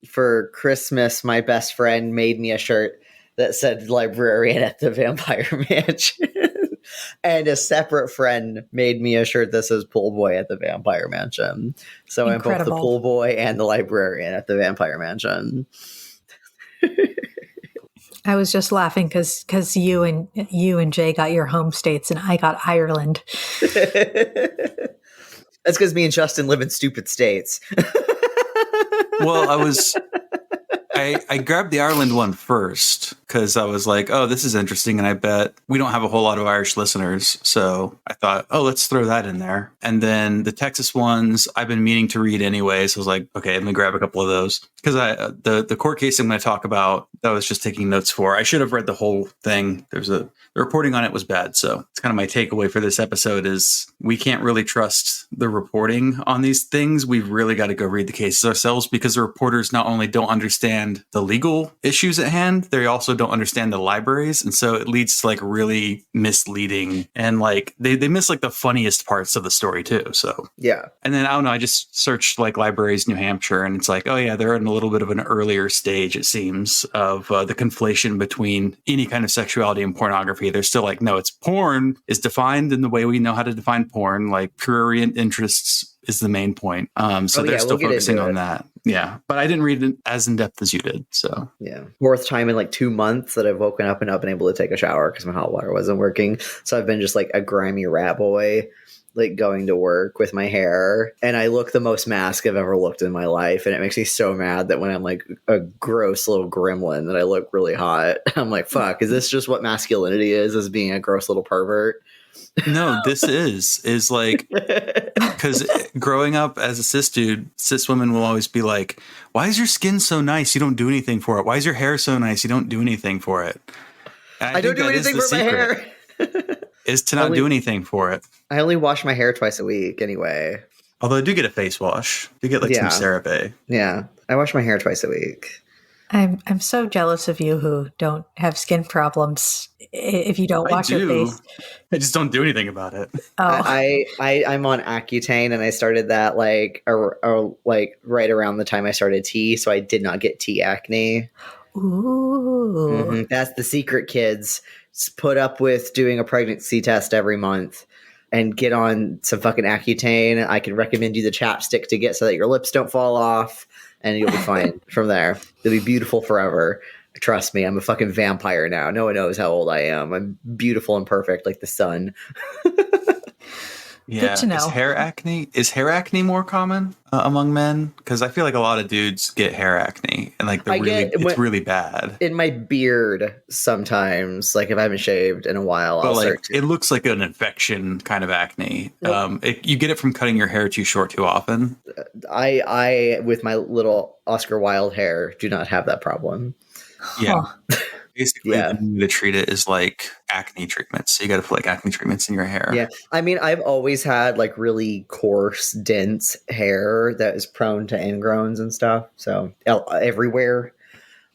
for Christmas, my best friend made me a shirt that said librarian at the Vampire Mansion. And a separate friend made me a shirt that says pool boy at the Vampire Mansion. So I'm both the pool boy and the librarian at the Vampire Mansion. I was just laughing because you and Jay got your home states and I got Ireland. That's because me and Justin live in stupid states. Well, I grabbed the Ireland one first because I was like, oh, this is interesting. And I bet we don't have a whole lot of Irish listeners. So I thought, oh, let's throw that in there. And then the Texas ones I've been meaning to read anyway. So I was like, okay, let me grab a couple of those. Because the court case I'm going to talk about, that I was just taking notes for. I should have read the whole thing. The reporting on it was bad. So it's kind of my takeaway for this episode is we can't really trust the reporting on these things. We've really got to go read the cases ourselves because the reporters not only don't understand the legal issues at hand, they also don't understand the libraries. And so it leads to like really misleading and like they miss like the funniest parts of the story too. So yeah. And then I don't know, I just searched like libraries New Hampshire and it's like, oh yeah, they're in a little bit of an earlier stage, it seems, of the conflation between any kind of sexuality and pornography. They're still like, no, it's porn is defined in the way we know how to define porn, like prurient interests is the main point. So they're still focusing on that. Yeah. But I didn't read it as in depth as you did. So yeah. Fourth time in like 2 months that I've woken up and not been able to take a shower because my hot water wasn't working. So I've been just like a grimy rat boy, like going to work with my hair. And I look the most mask I've ever looked in my life. And it makes me so mad that when I'm like a gross little gremlin that I look really hot. I'm like, fuck, is this just what masculinity is being a gross little pervert? No, this is like, because growing up as a cis dude, cis women will always be like, why is your skin so nice? You don't do anything for it. Why is your hair so nice? You don't do anything for it. I don't do anything for my hair. Is to not do anything for it. I only wash my hair twice a week anyway. Although I do get a face wash. You get like some CeraVe. Yeah. I wash my hair twice a week. I'm so jealous of you who don't have skin problems if you don't wash your face. I just don't do anything about it. Oh. I'm on Accutane and I started that like right around the time I started tea, so I did not get tea acne. Ooh. Mm-hmm. That's the secret, kids. Just put up with doing a pregnancy test every month and get on some fucking Accutane. I can recommend you the chapstick to get so that your lips don't fall off. And you'll be fine from there. You'll be beautiful forever. Trust me, I'm a fucking vampire now. No one knows how old I am. I'm beautiful and perfect like the sun. Yeah. Good to know. Is hair acne more common among men? Because I feel like a lot of dudes get hair acne and like it's really bad. In my beard sometimes, like if I haven't shaved in a while, but like it looks like an infection kind of acne. You get it from cutting your hair too short too often. I with my little Oscar Wilde hair do not have that problem. Yeah. Basically, the way to treat it is like acne treatments. So you got to put like acne treatments in your hair. Yeah. I mean, I've always had like really coarse, dense hair that is prone to ingrowns and stuff. So everywhere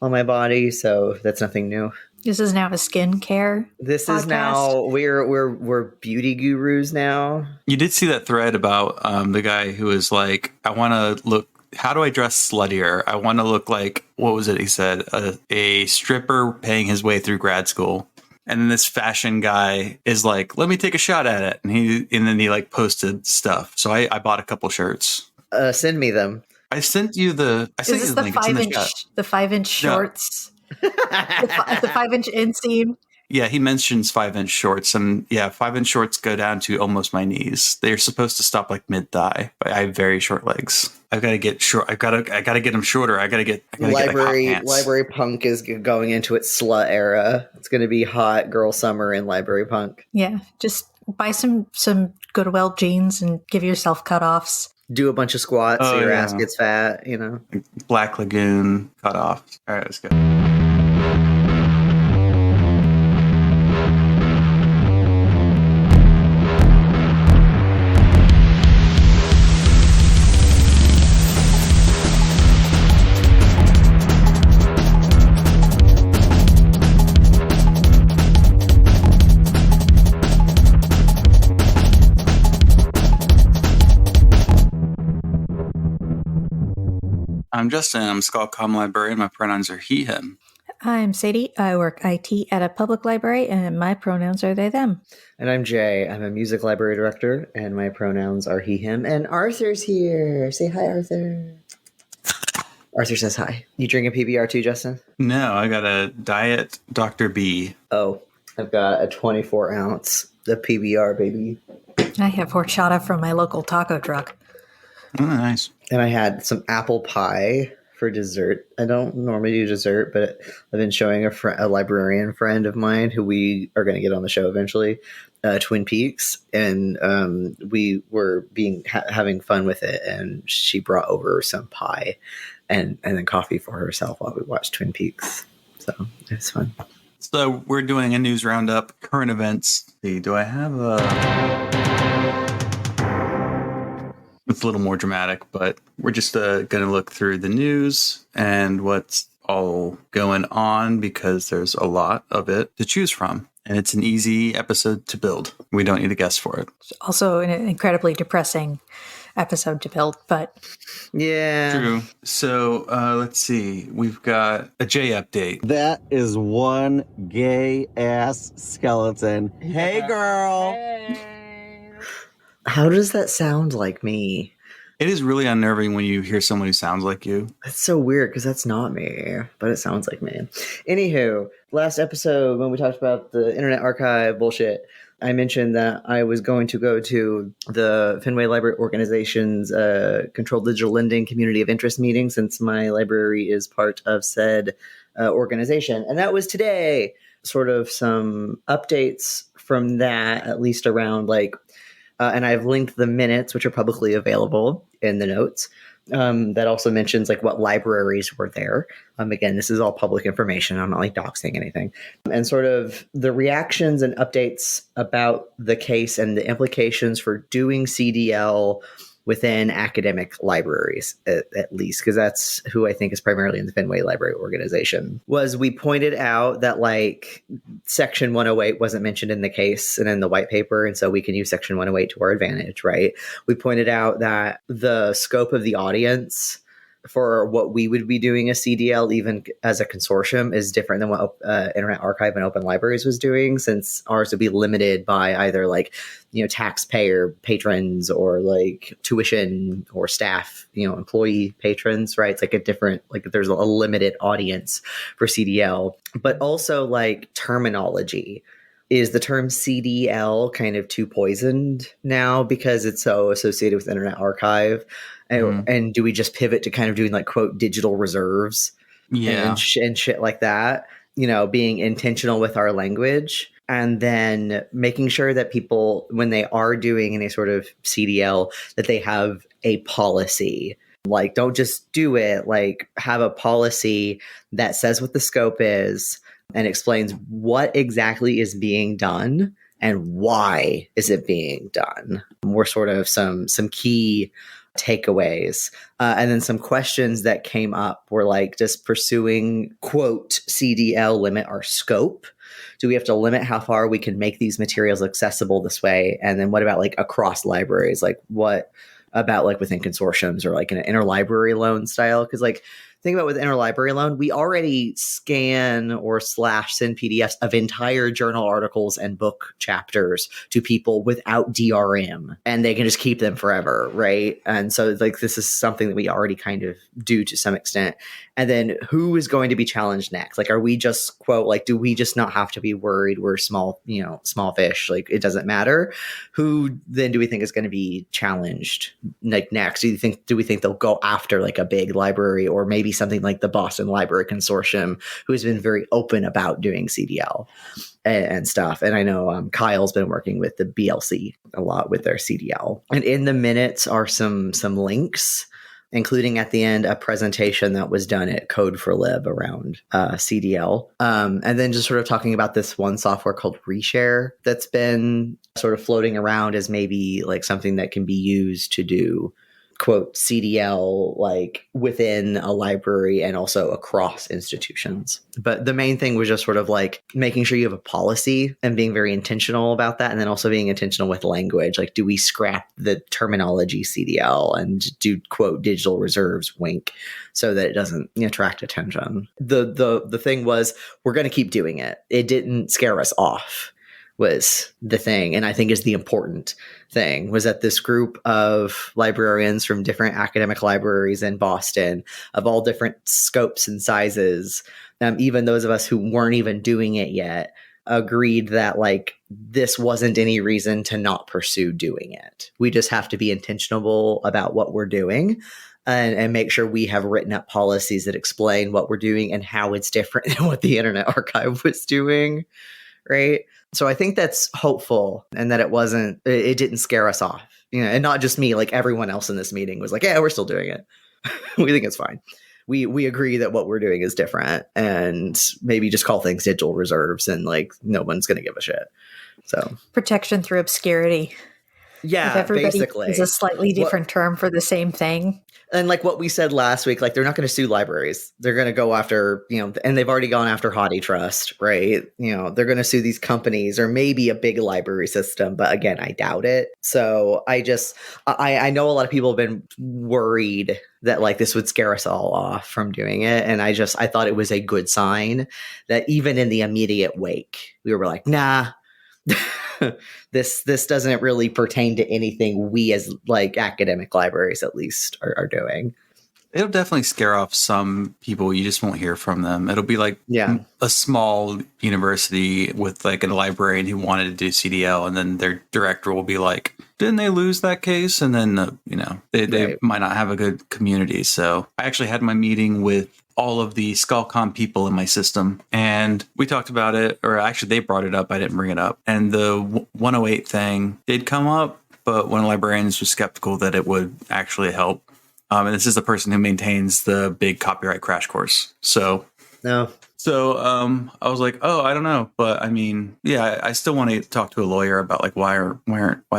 on my body. So that's nothing new. This is now a skincare. This podcast. Is now we're beauty gurus now. You did see that thread about the guy who was like, I want to look. How do I dress sluttier? I want to look like, what was it he said? A stripper paying his way through grad school. And then this fashion guy is like, let me take a shot at it. And then he like posted stuff. So I bought a couple shirts. Send me them. I sent you the link. It's in the chat. The 5-inch shorts? the 5-inch inseam? Yeah, he mentions 5-inch shorts, and yeah, 5-inch shorts go down to almost my knees. They're supposed to stop like mid-thigh, but I have very short legs. I've got to get short. I gotta get them shorter. I gotta get library punk is going into its slut era. It's going to be hot girl summer in library punk. Yeah, just buy some Goodwill jeans and give yourself cutoffs. Do a bunch of squats so your ass gets fat. You know, Black Lagoon cutoffs. All right, let's go. I'm Justin. I'm a Skullcom librarian. My pronouns are he, him. I'm Sadie. I work IT at a public library, and my pronouns are they, them. And I'm Jay. I'm a music library director, and my pronouns are he, him. And Arthur's here. Say hi, Arthur. Arthur says hi. You drinking PBR too, Justin? No, I got a Diet Dr. B. Oh, I've got a 24 ounce, the PBR, baby. I have horchata from my local taco truck. Oh, nice. And I had some apple pie for dessert. I don't normally do dessert, but I've been showing a librarian friend of mine who we are going to get on the show eventually, Twin Peaks, and we were having fun with it, and she brought over some pie and then coffee for herself while we watched Twin Peaks. So it's fun. So we're doing a news roundup, current events. Let's see, do I have a... It's a little more dramatic, but we're just going to look through the news and what's all going on because there's a lot of it to choose from. And it's an easy episode to build. We don't need a guest for it. It's also an incredibly depressing episode to build, but... Yeah. True. So let's see. We've got a J update. That is one gay-ass skeleton. Hey, girl. How does that sound like me? It is really unnerving when you hear someone who sounds like you. That's so weird because that's not me, but it sounds like me. Anywho, last episode when we talked about the Internet Archive bullshit, I mentioned that I was going to go to the Fenway Library Organization's Controlled Digital Lending Community of Interest meeting since my library is part of said organization. And that was today. Sort of some updates from that, at least around and I've linked the minutes, which are publicly available in the notes. That also mentions what libraries were there. Again, this is all public information. I'm not doxing anything. And sort of the reactions and updates about the case and the implications for doing CDL within academic libraries, at least, because that's who I think is primarily in the Fenway Library Organization, was we pointed out that Section 108 wasn't mentioned in the case and in the white paper, and so we can use Section 108 to our advantage, right? We pointed out that the scope of the audience for what we would be doing a CDL, even as a consortium, is different than what Internet Archive and Open Libraries was doing, since ours would be limited by either taxpayer patrons or tuition or staff, employee patrons, right? It's a different, there's a limited audience for CDL, but also terminology. Is the term CDL kind of too poisoned now because it's so associated with Internet Archive? And do we just pivot to kind of doing quote digital reserves and shit like that, being intentional with our language, and then making sure that people, when they are doing any sort of CDL, that they have a policy. Don't just do it, have a policy that says what the scope is and explains what exactly is being done and why is it being done. More sort of some key takeaways. And then some questions that came up were does pursuing, quote, CDL limit our scope? Do we have to limit how far we can make these materials accessible this way? And then what about across libraries? What about within consortiums or an interlibrary loan style? Because think about with interlibrary loan, we already scan or send PDFs of entire journal articles and book chapters to people without DRM, and they can just keep them forever, right? And so this is something that we already kind of do to some extent. And then who is going to be challenged next? Are we just, quote, do we just not have to be worried we're small fish? It doesn't matter. Who then do we think is going to be challenged next? Do we think they'll go after a big library, or maybe something like the Boston Library Consortium, who has been very open about doing CDL and stuff? And I know Kyle's been working with the BLC a lot with their CDL. And in the minutes are some links, including at the end a presentation that was done at Code for Lib around CDL. And then just sort of talking about this one software called Reshare that's been sort of floating around as maybe something that can be used to do quote CDL like within a library and also across institutions. But the main thing was just sort of like making sure you have a policy and being very intentional about that, and then also being intentional with language. Like, do we scrap the terminology CDL and do quote digital reserves, wink, so that it doesn't attract attention. The thing was, we're going to keep doing it. It didn't scare us off, was the thing. And I think is the important thing, was that this group of librarians from different academic libraries in Boston of all different scopes and sizes, even those of us who weren't even doing it yet, agreed that like this wasn't any reason to not pursue doing it. We just have to be intentional about what we're doing and make sure we have written up policies that explain what we're doing and how it's different than what the Internet Archive was doing. Right. So I think that's hopeful, and that it didn't scare us off, and not just me, like everyone else in this meeting was like, yeah, we're still doing it. We think it's fine. We agree that what we're doing is different, and maybe just call things digital reserves, and like no one's going to give a shit. So protection through obscurity. Yeah, if everybody basically. is a slightly different term for the same thing. And like what we said last week, like they're not going to sue libraries. They're going to go after, and they've already gone after Haughty Trust, right? They're going to sue these companies or maybe a big library system. But again, I doubt it. So I know a lot of people have been worried that like this would scare us all off from doing it. And I thought it was a good sign that even in the immediate wake, we were like, nah. This doesn't really pertain to anything we as like academic libraries at least are doing. It'll definitely scare off some people. You just won't hear from them. It'll be like a small university with like a librarian who wanted to do CDL, and then their director will be like, didn't they lose that case? And then, they might not have a good community. So I actually had my meeting with all of the Skullcom people in my system, and we talked about it, or actually they brought it up. I didn't bring it up. And the 108 thing did come up, but one of the librarians was skeptical that it would actually help. And this is the person who maintains the big copyright crash course. So I was like, oh, I don't know. But I mean, yeah, I still want to talk to a lawyer about like why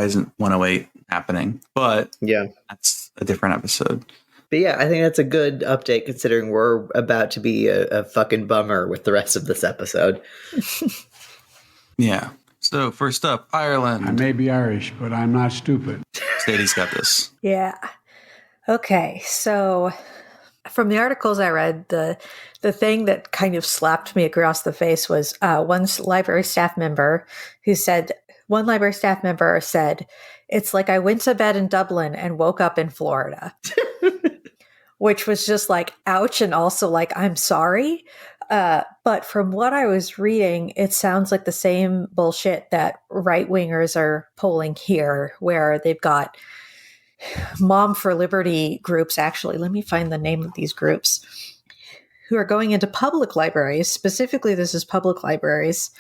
isn't 108 happening? But yeah, that's a different episode. But yeah, I think that's a good update considering we're about to be a fucking bummer with the rest of this episode. Yeah. So first up, Ireland. I may be Irish, but I'm not stupid. Sadie's got this. Yeah. Okay. So from the articles I read, the thing that kind of slapped me across the face was one library staff member said, it's like I went to bed in Dublin and woke up in Florida. Which was just like, ouch, and also like, I'm sorry. But from what I was reading, it sounds like the same bullshit that right-wingers are polling here, where they've got Mom for Liberty groups, actually. Let me find the name of these groups, who are going into public libraries. Specifically, this is public libraries,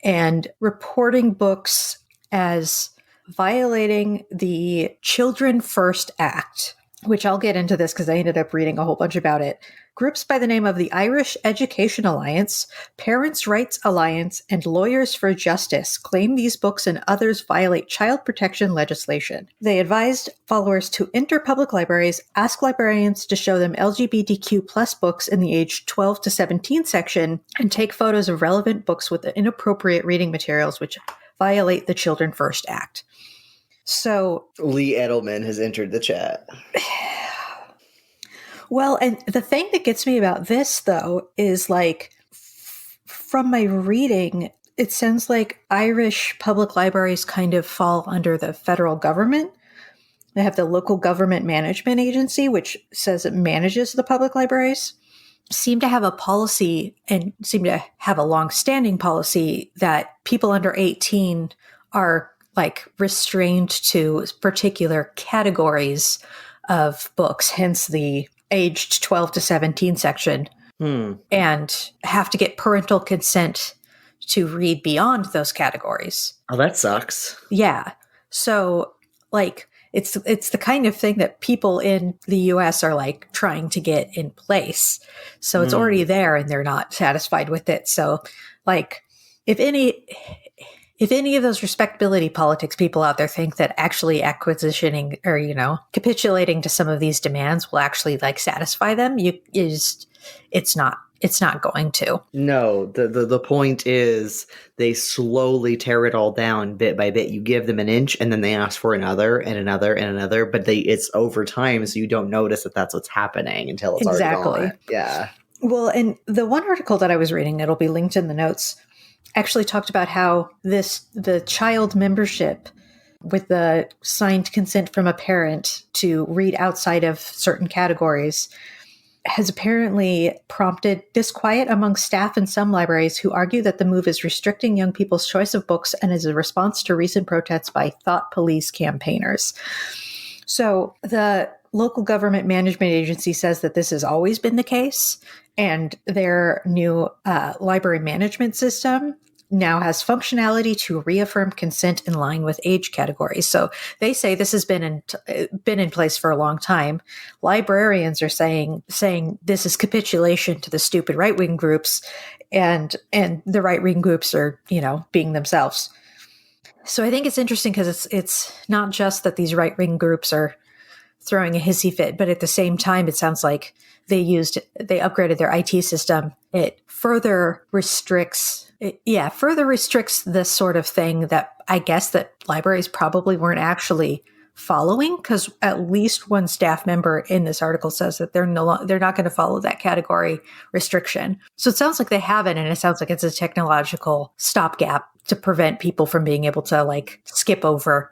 and reporting books as violating the Children First Act, which I'll get into this because I ended up reading a whole bunch about it. Groups by the name of the Irish Education Alliance, Parents' Rights Alliance, and Lawyers for Justice claim these books and others violate child protection legislation. They advised followers to enter public libraries, ask librarians to show them LGBTQ plus books in the age 12 to 17 section, and take photos of relevant books with inappropriate reading materials which violate the Children First Act. So Lee Edelman has entered the chat. Well, and the thing that gets me about this, though, is like, from my reading, it sounds like Irish public libraries kind of fall under the federal government. They have the local government management agency, which says it manages the public libraries, seem to have a policy and seem to have a long-standing policy that people under 18 are like restrained to particular categories of books, hence the aged 12 to 17 section, and have to get parental consent to read beyond those categories. Oh, that sucks. Yeah. So like it's the kind of thing that people in the US are like trying to get in place. So it's already there and they're not satisfied with it. So like if if any of those respectability politics people out there think that actually acquisitioning or, capitulating to some of these demands will actually like satisfy them, it's not going to. No, the point is they slowly tear it all down bit by bit. You give them an inch and then they ask for another and another and another, but it's over time, so you don't notice that that's what's happening until it's already gone. Yeah. Well, and the one article that I was reading, it'll be linked in the notes, actually talked about how the child membership with the signed consent from a parent to read outside of certain categories has apparently prompted disquiet among staff in some libraries who argue that the move is restricting young people's choice of books and is a response to recent protests by thought police campaigners. So the local government management agency says that this has always been the case, and their new library management system now has functionality to reaffirm consent in line with age categories. So they say this has been in place for a long time. Librarians are saying this is capitulation to the stupid right-wing groups, and the right-wing groups are, being themselves. So I think it's interesting because it's not just that these right-wing groups are throwing a hissy fit, but at the same time, it sounds like they upgraded their IT system. It further restricts this sort of thing that I guess that libraries probably weren't actually following, because at least one staff member in this article says that they're not going to follow that category restriction. So it sounds like they haven't, and it sounds like it's a technological stopgap to prevent people from being able to like skip over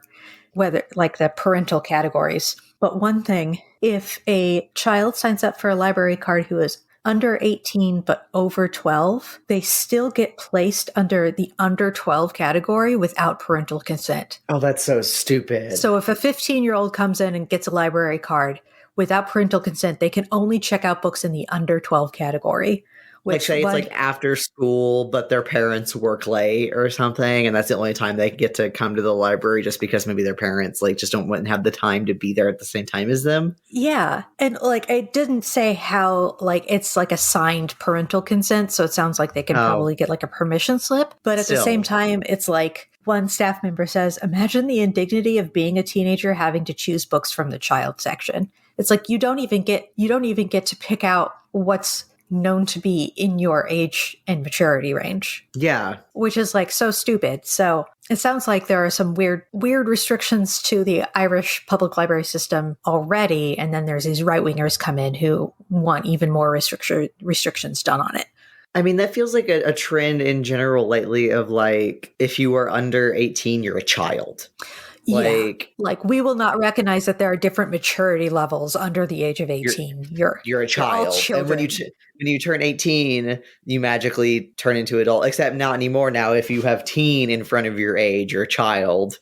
whether like the parental categories. But one thing, if a child signs up for a library card who is under 18 but over 12, they still get placed under the under 12 category without parental consent. Oh, that's so stupid. So if a 15-year-old comes in and gets a library card without parental consent, they can only check out books in the under 12 category. Like say it's like after school, but their parents work late or something, and that's the only time they get to come to the library, just because maybe their parents like just wouldn't have the time to be there at the same time as them. Yeah, and like it didn't say how like it's like a signed parental consent, so it sounds like they can probably get like a permission slip, but at the same time, it's like one staff member says, "Imagine the indignity of being a teenager having to choose books from the child section." It's like you don't even get to pick out what's known to be in your age and maturity range. Yeah. Which is like so stupid. So it sounds like there are some weird restrictions to the Irish public library system already. And then there's these right-wingers come in who want even more restrictions done on it. I mean, that feels like a trend in general lately of like, if you are under 18, you're a child. Like we will not recognize that there are different maturity levels under the age of 18. You're a child. And when you turn 18, you magically turn into adult, except not anymore. Now, if you have teen in front of your age, you're a child,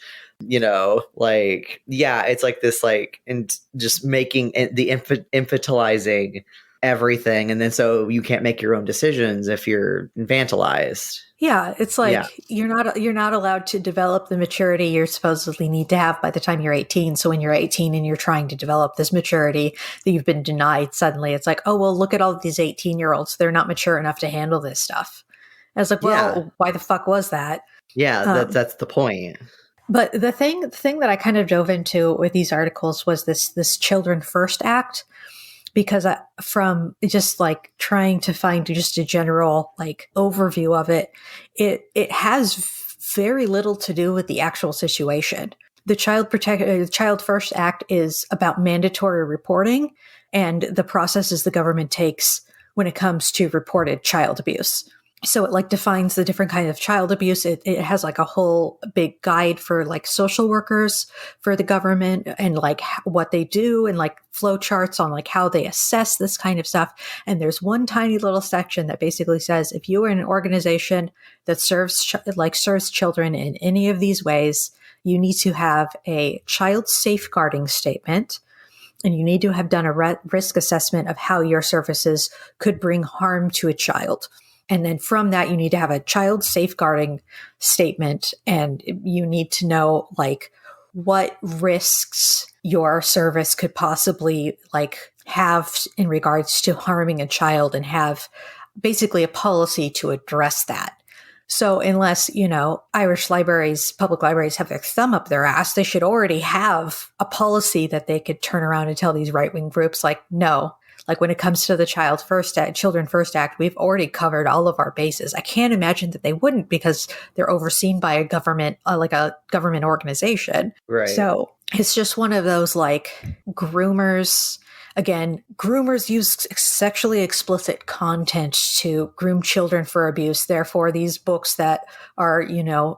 like, yeah, it's like this, like, and just making the infantilizing everything. And then so you can't make your own decisions if you're infantilized. Yeah, it's like you're not allowed to develop the maturity you supposedly need to have by the time you're 18. So when you're 18 and you're trying to develop this maturity that you've been denied, suddenly it's like, oh, well, look at all these 18-year-olds. They're not mature enough to handle this stuff. And it's like, well, why the fuck was that? Yeah, that's the point. But the thing that I kind of dove into with these articles was this Children First Act. Because from just like trying to find just a general like overview of it, it has very little to do with the actual situation. The Child First Act is about mandatory reporting and the processes the government takes when it comes to reported child abuse. So it like defines the different kinds of child abuse. It has like a whole big guide for like social workers for the government and like what they do and like flow charts on like how they assess this kind of stuff. And there's one tiny little section that basically says, if you are in an organization that serves children in any of these ways, you need to have a child safeguarding statement. And you need to have done a risk assessment of how your services could bring harm to a child. And then from that, you need to have a child safeguarding statement, and you need to know like what risks your service could possibly like have in regards to harming a child, and have basically a policy to address that. So unless, Irish libraries, public libraries have their thumb up their ass, they should already have a policy that they could turn around and tell these right-wing groups, like, no. Like when it comes to the Children First Act, we've already covered all of our bases. I can't imagine that they wouldn't, because they're overseen by a government, like a government organization. Right. So it's just one of those like groomers. Again, groomers use sexually explicit content to groom children for abuse. Therefore, these books that are,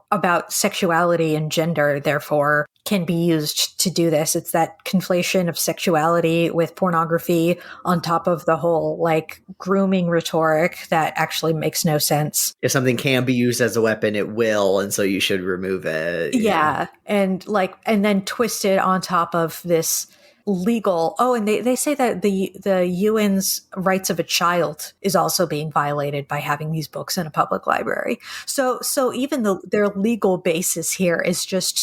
about sexuality and gender, therefore, can be used to do this. It's that conflation of sexuality with pornography on top of the whole, like, grooming rhetoric that actually makes no sense. If something can be used as a weapon, it will, and so you should remove it. Yeah. And then twist it on top of this legal. Oh, and they say that the UN's rights of a child is also being violated by having these books in a public library. So even their legal basis here is just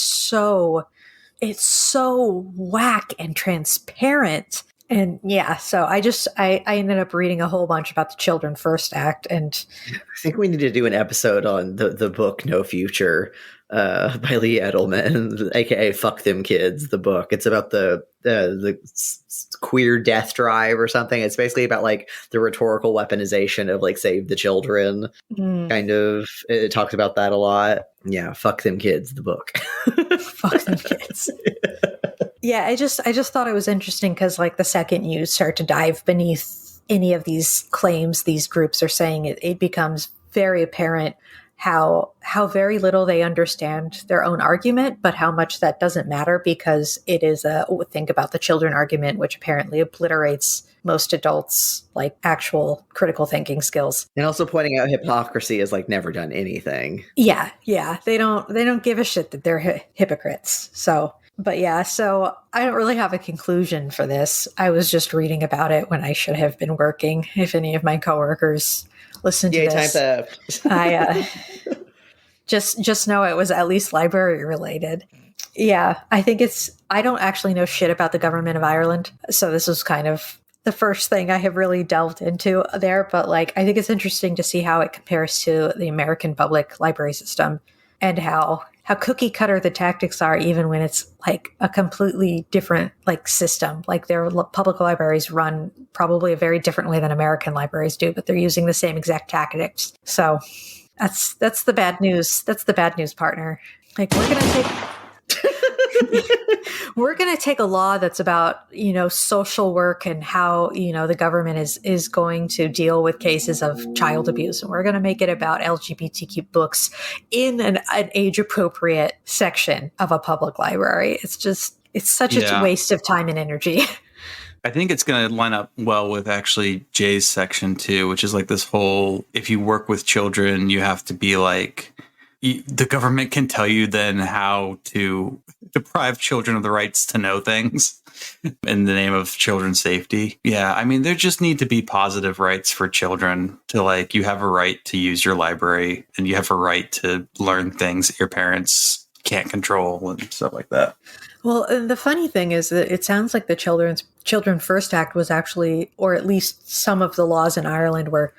it's so whack and transparent. And yeah, so I ended up reading a whole bunch about the Children First Act, and I think we need to do an episode on the book No Future by Lee Edelman, aka Fuck Them Kids, the book. It's about the queer death drive or something. It's basically about like the rhetorical weaponization of like Save the Children. Kind of, it talks about that a lot. Yeah, Fuck Them Kids, the book. Fuck them kids. Yeah, I just thought it was interesting because like the second you start to dive beneath any of these claims these groups are saying, it becomes very apparent how very little they understand their own argument, but how much that doesn't matter, because it is think about the children argument, which apparently obliterates most adults' like actual critical thinking skills. And also pointing out hypocrisy has like never done anything. Yeah. They don't give a shit that they're hypocrites. So, but yeah, so I don't really have a conclusion for this. I was just reading about it when I should have been working. If any of my coworkers listen to this, time theft. I just know it was at least library related. Yeah, I think I don't actually know shit about the government of Ireland, so this was kind of the first thing I have really delved into there. But like, I think it's interesting to see how it compares to the American public library system, and how cookie cutter the tactics are, even when it's like a completely different like system. Like their public libraries run probably a very different way than American libraries do, but they're using the same exact tactics. So that's the bad news. That's the bad news, partner. Like we're going to take a law that's about, social work and how, the government is going to deal with cases of child abuse. And we're going to make it about LGBTQ books in an age appropriate section of a public library. It's such a waste of time and energy. I think it's going to line up well with actually Jay's section too, which is like this whole, if you work with children, you have to be like, the government can tell you then how to deprive children of the rights to know things in the name of children's safety. Yeah, I mean, there just need to be positive rights for children to like, you have a right to use your library and you have a right to learn things that your parents can't control and stuff like that. Well, and the funny thing is that it sounds like the Children First Act was actually, or at least some of the laws in Ireland were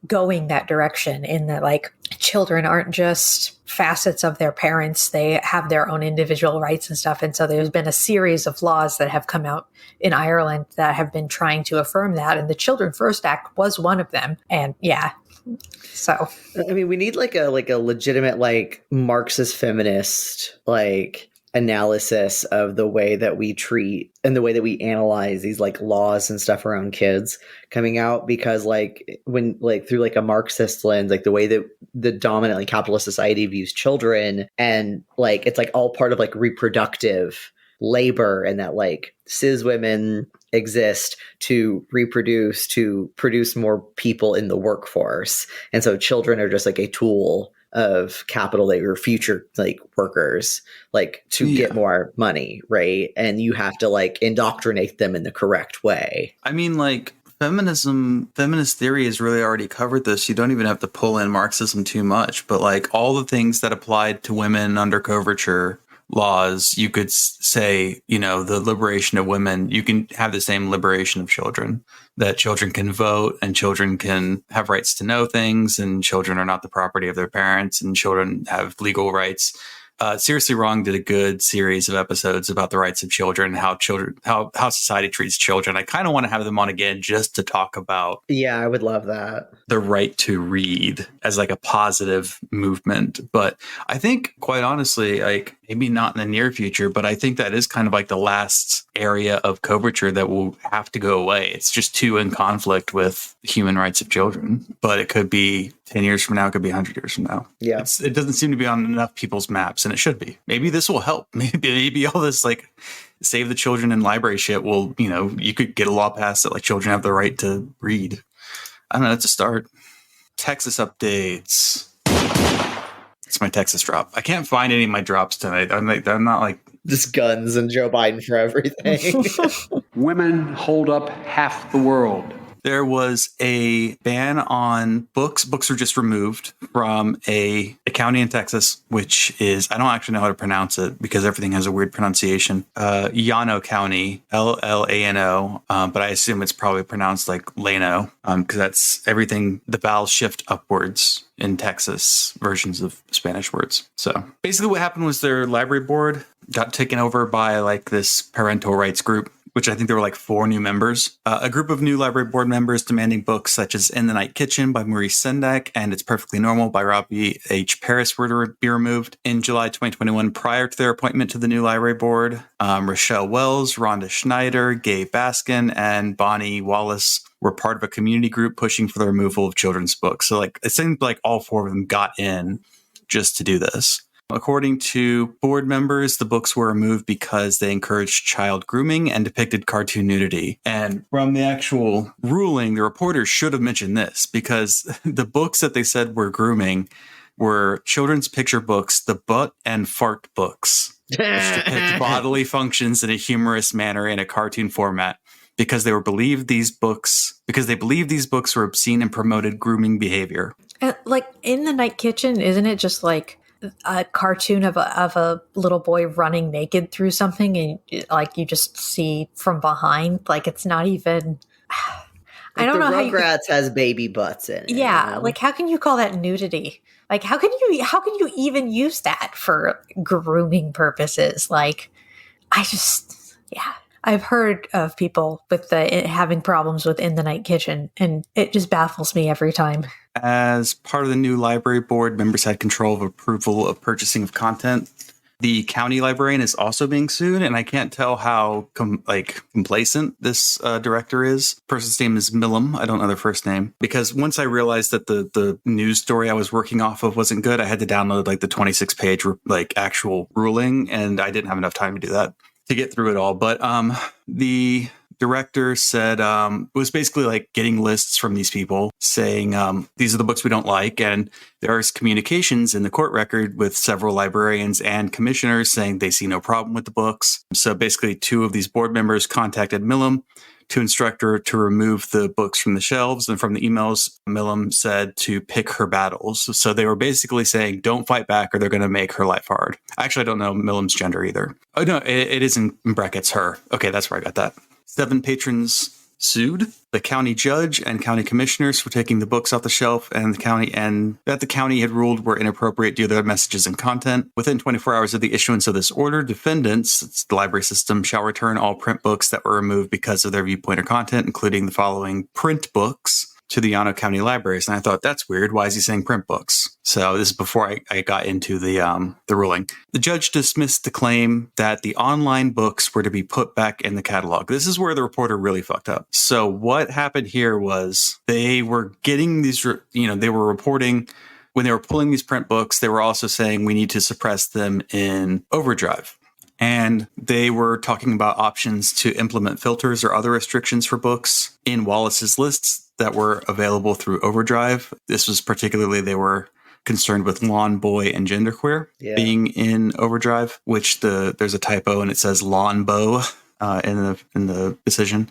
going that direction, in that like children aren't just facets of their parents, they have their own individual rights and stuff. And so there's been a series of laws that have come out in Ireland that have been trying to affirm that, and the Children First Act was one of them. And yeah, so I mean, we need like a legitimate like Marxist feminist like analysis of the way that we treat and the way that we analyze these like laws and stuff around kids coming out, because like when like through like a Marxist lens, like the way that the dominantly capitalist society views children, and like it's like all part of like reproductive labor, and that like cis women exist to reproduce, to produce more people in the workforce, and so children are just like a tool of capital that your future like workers like to get more money, right? And you have to like indoctrinate them in the correct way. I mean, like feminist theory has really already covered this. You don't even have to pull in Marxism too much, but like all the things that applied to women under coverture laws, you could say, the liberation of women, you can have the same liberation of children, that children can vote and children can have rights to know things, and children are not the property of their parents, and children have legal rights. Srsly Wrong did a good series of episodes about the rights of children, how society treats children. I kind of want to have them on again just to talk about. Yeah, I would love that. The right to read as like a positive movement. But I think, quite honestly, like maybe not in the near future, but I think that is kind of like the last area of coverture that will have to go away. It's just too in conflict with human rights of children. But it could be 10 years from now, it could be 100 years from now. Yeah. It doesn't seem to be on enough people's maps, and it should be. Maybe this will help. Maybe all this like save the children in library shit will, you could get a law passed that like children have the right to read. I don't know. It's a start. Texas updates. It's my Texas drop. I can't find any of my drops tonight. I'm not like just guns and Joe Biden for everything. Women hold up half the world. There was a ban on books. Books were just removed from a county in Texas, which is, I don't actually know how to pronounce it because everything has a weird pronunciation. Llano County, Llano, but I assume it's probably pronounced like Lano, because that's everything. The vowels shift upwards in Texas versions of Spanish words. So basically what happened was their library board got taken over by like this parental rights group, which I think there were like 4 new members. A group of new library board members demanding books such as In the Night Kitchen by Maurice Sendak and It's Perfectly Normal by Robbie H. Paris were to be removed. In July 2021, prior to their appointment to the new library board, Rochelle Wells, Rhonda Schneider, Gay Baskin, and Bonnie Wallace were part of a community group pushing for the removal of children's books. So like it seemed like all 4 of them got in just to do this. According to board members, the books were removed because they encouraged child grooming and depicted cartoon nudity. And from the actual ruling, the reporters should have mentioned this because the books that they said were grooming were children's picture books, the butt and fart books, which depict bodily functions in a humorous manner in a cartoon format. Because they believed these books were obscene and promoted grooming behavior. Like In the Night Kitchen, isn't it just like a cartoon of a little boy running naked through something, and like you just see from behind? Like it's not even. I don't know how Rugrats has baby butts in it. Yeah, like how can you call that nudity? Like how can you even use that for grooming purposes? Like I've heard of people with having problems with In the Night Kitchen, and it just baffles me every time. As part of the new library board, members had control of approval of purchasing of content. The county librarian is also being sued, and I can't tell how complacent this director is. Person's name is Millam. I don't know their first name. Because once I realized that the news story I was working off of wasn't good, I had to download like the 26-page actual ruling, and I didn't have enough time to do that, to get through it all. But the director said was basically like getting lists from these people saying these are the books we don't like, and there's communications in the court record with several librarians and commissioners saying they see no problem with the books. So basically 2 of these board members contacted Millam to instruct her to remove the books from the shelves, and from the emails Millam said to pick her battles. So they were basically saying don't fight back or they're going to make her life hard. Actually, I don't know Millam's gender either. Oh no, it is in brackets her. Okay, that's where I got that. 7 patrons sued the county judge and county commissioners for taking the books off the shelf, and the county had ruled were inappropriate due to their messages and content. Within 24 hours of the issuance of this order, defendants, the library system, shall return all print books that were removed because of their viewpoint or content, including the following print books, to the Llano County libraries. And I thought, that's weird. Why is he saying print books? So this is before I got into the ruling. The judge dismissed the claim that the online books were to be put back in the catalog. This is where the reporter really fucked up. So what happened here was they were getting these, they were reporting when they were pulling these print books, they were also saying we need to suppress them in Overdrive. And they were talking about options to implement filters or other restrictions for books in Wallace's lists that were available through Overdrive. This was particularly, they were concerned with lawn boy and genderqueer being in Overdrive, which there's a typo and it says lawn bow in the decision.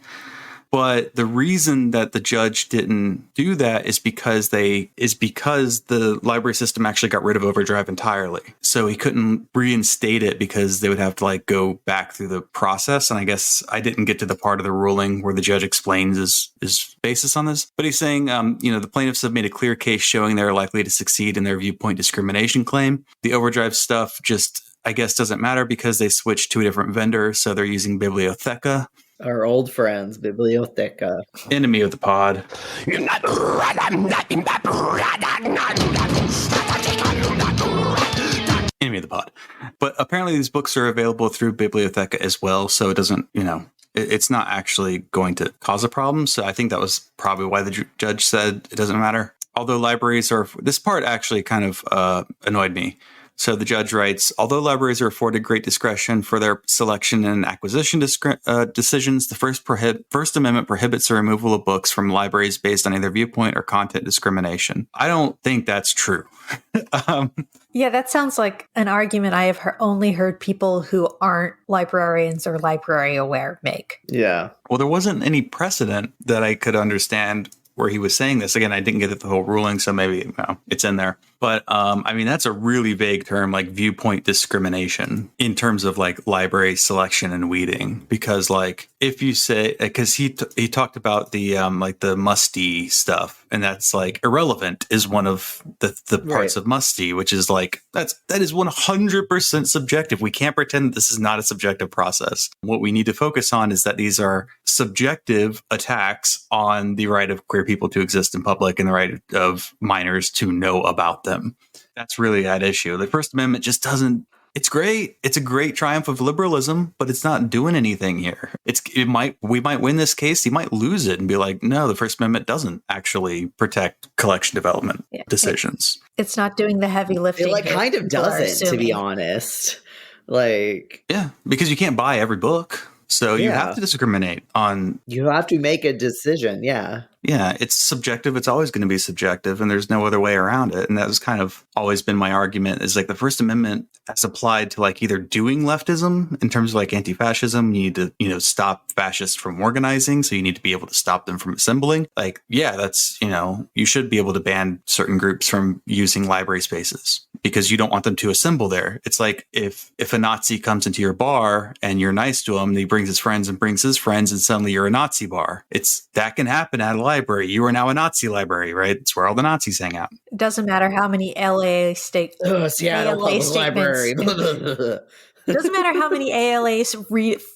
But the reason that the judge didn't do that is because the library system actually got rid of overdrive entirely. So he couldn't reinstate it because they would have to like go back through the process. And I guess I didn't get to the part of the ruling where the judge explains his basis on this. But he's saying, the plaintiffs have made a clear case showing they're likely to succeed in their viewpoint discrimination claim. The overdrive stuff just, I guess, doesn't matter because they switched to a different vendor. So they're using Bibliotheca. Our old friends, Bibliotheca. Enemy of the pod. Enemy of the pod. But apparently these books are available through Bibliotheca as well. So it doesn't, it's not actually going to cause a problem. So I think that was probably why the judge said it doesn't matter. Although this part actually kind of annoyed me. So the judge writes, although libraries are afforded great discretion for their selection and acquisition decisions, the First Amendment prohibits the removal of books from libraries based on either viewpoint or content discrimination. I don't think that's true. Yeah, that sounds like an argument I have only heard people who aren't librarians or library aware make. Yeah. Well, there wasn't any precedent that I could understand where he was saying this. Again, I didn't get the whole ruling, so maybe it's in there. But that's a really vague term, like viewpoint discrimination in terms of like library selection and weeding. Because like if you say, because he talked about the the musty stuff, and that's like irrelevant is one of the parts of musty, which is like that is 100% subjective. We can't pretend that this is not a subjective process. What we need to focus on is that these are subjective attacks on the right of queer people to exist in public and the right of minors to know about them. That's really at issue. The First Amendment just doesn't. It's great. It's a great triumph of liberalism, but it's not doing anything here. We might win this case. You might lose it and be like, no, the First Amendment doesn't actually protect collection development decisions. It's not doing the heavy lifting. It kind of doesn't, to be honest. Yeah, because you can't buy every book. So you have to discriminate on. You have to make a decision. Yeah. Yeah, it's subjective. It's always going to be subjective, and there's no other way around it. And that has kind of always been my argument is like the First Amendment as applied to like either doing leftism in terms of like anti-fascism. You need to, stop fascists from organizing. So you need to be able to stop them from assembling. Like, yeah, that's, you should be able to ban certain groups from using library spaces because you don't want them to assemble there. It's like if a Nazi comes into your bar and you're nice to him, and he brings his friends and suddenly you're a Nazi bar. That can happen at a library. You are now a Nazi library, right? It's where all the Nazis hang out. It doesn't matter how many Seattle Public Library. Doesn't matter how many ALA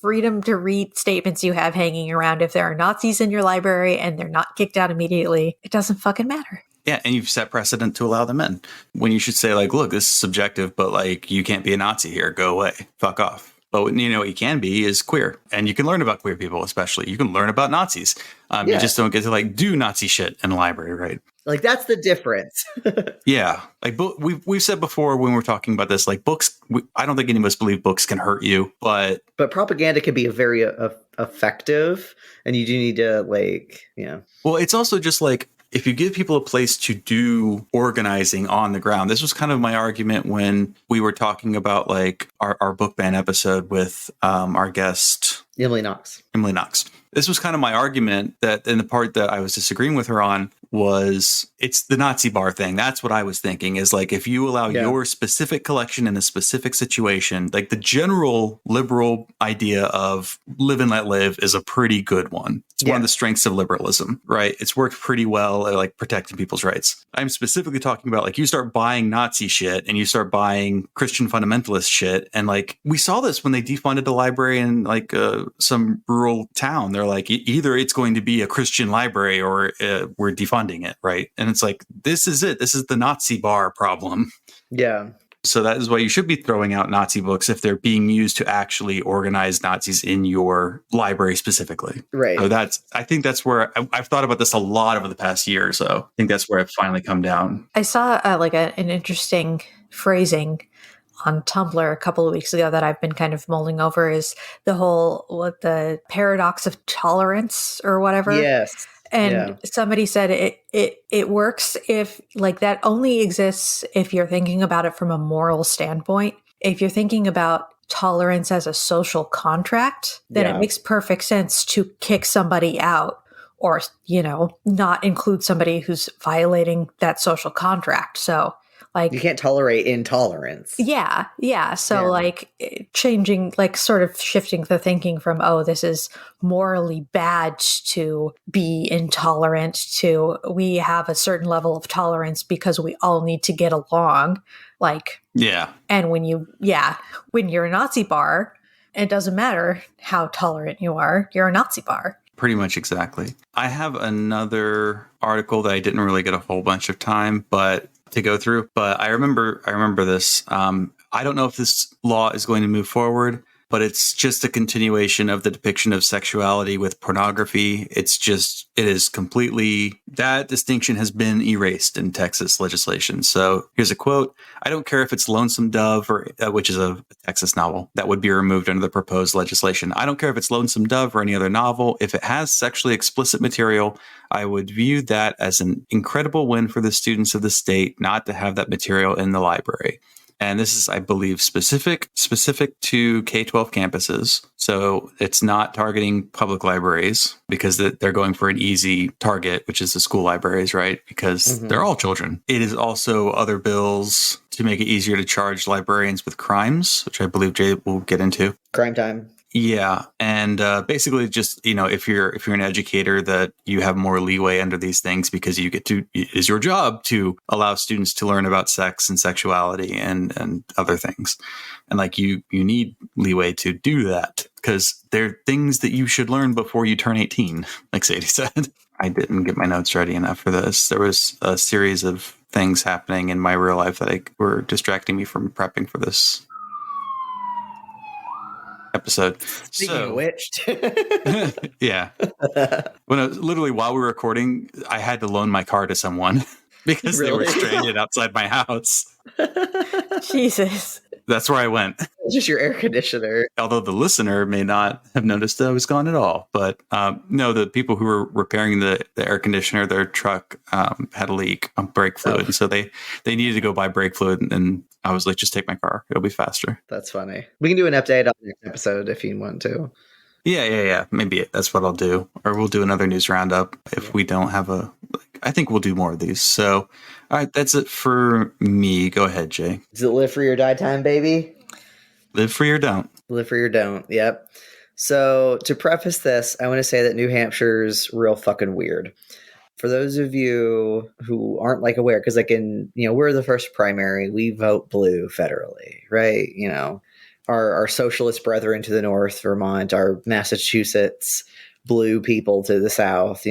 freedom to read statements you have hanging around. If there are Nazis in your library and they're not kicked out immediately, it doesn't fucking matter. Yeah, and you've set precedent to allow them in. When you should say like, look, this is subjective, but like you can't be a Nazi here. Go away. Fuck off. But what you can be is queer, and you can learn about queer people, especially. You can learn about Nazis. You just don't get to like do Nazi shit in a library, right? Like that's the difference. Yeah, like we've said before when we're talking about this, like books. I don't think any of us believe books can hurt you, but propaganda can be very effective, and you do need to Well, it's also just like. If you give people a place to do organizing on the ground, this was kind of my argument when we were talking about like our book ban episode with our guest, Emily Knox. This was kind of my argument that in the part that I was disagreeing with her on was it's the Nazi bar thing. That's what I was thinking is like, if you allow your specific collection in a specific situation, like the general liberal idea of live and let live is a pretty good one. It's one of the strengths of liberalism, right? It's worked pretty well at like protecting people's rights. I'm specifically talking about like you start buying Nazi shit and you start buying Christian fundamentalist shit. And like we saw this when they defunded the library in like some rural town. They're like, either it's going to be a Christian library or we're defunding it, right? And it's like, this is it. This is the Nazi bar problem. Yeah. So that is why you should be throwing out Nazi books if they're being used to actually organize Nazis in your library specifically. Right. So I think that's where I've thought about this a lot over the past year or so. I think that's where I've finally come down. I saw an interesting phrasing on Tumblr a couple of weeks ago that I've been kind of mulling over is the paradox of tolerance or whatever. Yes. And somebody said it works if like that only exists if you're thinking about it from a moral standpoint. If you're thinking about tolerance as a social contract, then Yeah. it makes perfect sense to kick somebody out or, not include somebody who's violating that social contract. So, like, You can't tolerate intolerance. yeah. So, Yeah. like, changing, like, sort of shifting the thinking from, oh, this is morally bad to be intolerant to we have a certain level of tolerance because we all need to get along. Like, Yeah. and when you're a Nazi bar, it doesn't matter how tolerant you are, you're a Nazi bar. Pretty much exactly. I have another article that I didn't really get a whole bunch of time, but to go through. But I remember this. I don't know if this law is going to move forward, but it's just a continuation of the depiction of sexuality with pornography. It is completely, that distinction has been erased in Texas legislation. So here's a quote. I don't care if it's Lonesome Dove, or which is a Texas novel that would be removed under the proposed legislation. I don't care if it's Lonesome Dove or any other novel. If it has sexually explicit material, I would view that as an incredible win for the students of the state not to have that material in the library. And this is, I believe, specific to K-12 campuses. So it's not targeting public libraries because they're going for an easy target, which is the school libraries, right? Because they're all children. It is also other bills to make it easier to charge librarians with crimes, which I believe Jay will get into. Crime time. Yeah. And basically just, if you're an educator, that you have more leeway under these things because it is your job to allow students to learn about sex and sexuality and other things. And like you need leeway to do that because they're things that you should learn before you turn 18, like Sadie said. I didn't get my notes ready enough for this. There was a series of things happening in my real life that were distracting me from prepping for this episode. Speaking of which, yeah. Literally while we were recording, I had to loan my car to someone because they were stranded outside my house. Jesus. That's where I went. It's just your air conditioner. Although the listener may not have noticed that I was gone at all. But no, the people who were repairing the air conditioner, their truck had a leak on brake fluid. And so they needed to go buy brake fluid. And I was like, just take my car. It'll be faster. That's funny. We can do an update on the next episode if you want to. Yeah. Maybe that's what I'll do. Or we'll do another news roundup if we don't have I think we'll do more of these. So, all right, that's it for me. Go ahead, Jay. Is it live free or die time, baby? Live free or don't. Live free or don't. Yep. So to preface this, I want to say that New Hampshire's real fucking weird. For those of you who aren't aware, because we're the first primary, we vote blue federally, right? Our socialist brethren to the north, Vermont, our Massachusetts blue people to the south,